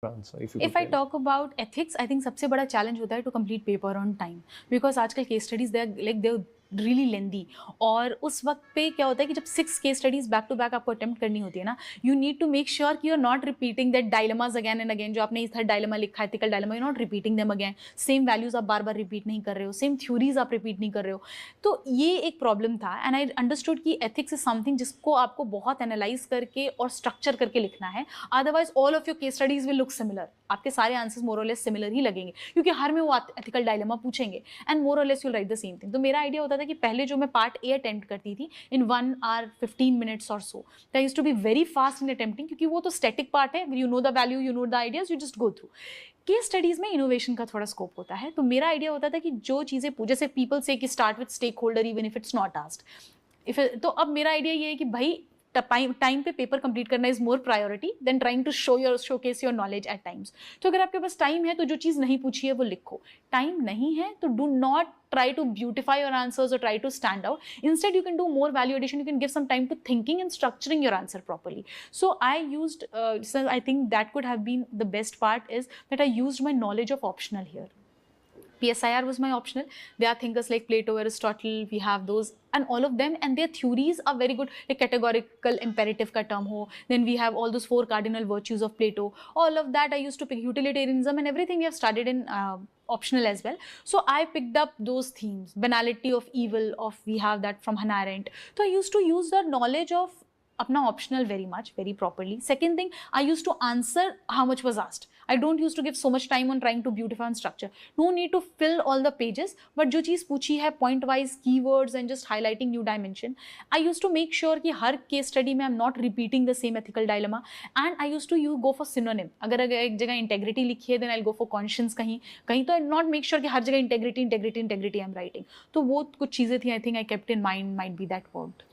answer if you could If I tell. talk about ethics, I think सबसे बड़ा challenge होता है to complete paper on time, because आजकल case studies they're really lengthy, और उस वक्त पे क्या होता है कि जब 6 case studies back to back आपको attempt करनी होती है ना, you need to make sure कि you're not repeating that dilemmas again and again. जो आपने इधर dilemma लिखा है, ethical dilemma, you're not repeating them again. Same values आप बार बार repeat नहीं कर रहे हो, same theories आप repeat नहीं कर रहे हो. तो ये एक problem था, and I understood कि ethics is something जिसको आपको बहुत analyze करके और structure करके लिखना है. Otherwise all of your case studies will look similar. आपके सारे आंसर्स मोर और लेस सिमिलर ही लगेंगे, क्योंकि हर में वो एथिकल डायलेमा पूछेंगे, एंड मोर और less you right the same thing. तो मेरा आइडिया होता था कि पहले जो मैं पार्ट ए अटेम्प्ट करती थी इन 1 hour 15 minutes और so, that used to be very fast in attempting, क्योंकि वो तो स्टैटिक पार्ट है, you know the value, you know the ideas, you just go through. Case studies में इनोवेशन का थोड़ा स्कोप होता है, तो मेरा आइडिया होता था कि जो चीजें जैसे पीपल से कि start with stakeholder even if it's not asked. तो अब मेरा आइडिया ये है कि भाई टाइम पे पेपर कंप्लीट करना is more priority than trying to showcase your knowledge at times. तो अगर आपके पास टाइम है तो जो चीज नहीं पूछी है वो लिखो. टाइम नहीं है तो do not try to beautify your answers or try to stand out. Instead, you can do more value addition. You can give some time to thinking and structuring your answer properly. So I used, so I think that could have been the best part, is that I used my knowledge of optional here. PSIR was my optional. There are thinkers like Plato, Aristotle, we have those, and all of them, and their theories are very good. Like categorical imperative ka term ho, then we have all those 4 cardinal virtues of Plato. All of that I used to pick. Utilitarianism and everything we have studied in optional as well. So I picked up those themes. Banality of evil, we have that from Hannah Arendt. So I used to use the knowledge of अपना optional very much, very properly. Second thing, I used to answer how much was asked. I don't used to give so much time on trying to beautify and structure. No need to fill all the pages, but जो चीज़ पूछी है point wise keywords and just highlighting new dimension. I used to make sure कि हर case study में I'm not repeating the same ethical dilemma, and I used to go for synonym. अगर एक जगह integrity लिखी है then I'll go for conscience कहीं कहीं, तो I not make sure कि हर जगह integrity I'm writing. तो वो कुछ चीज़ें थी I think I kept in mind, might be that word.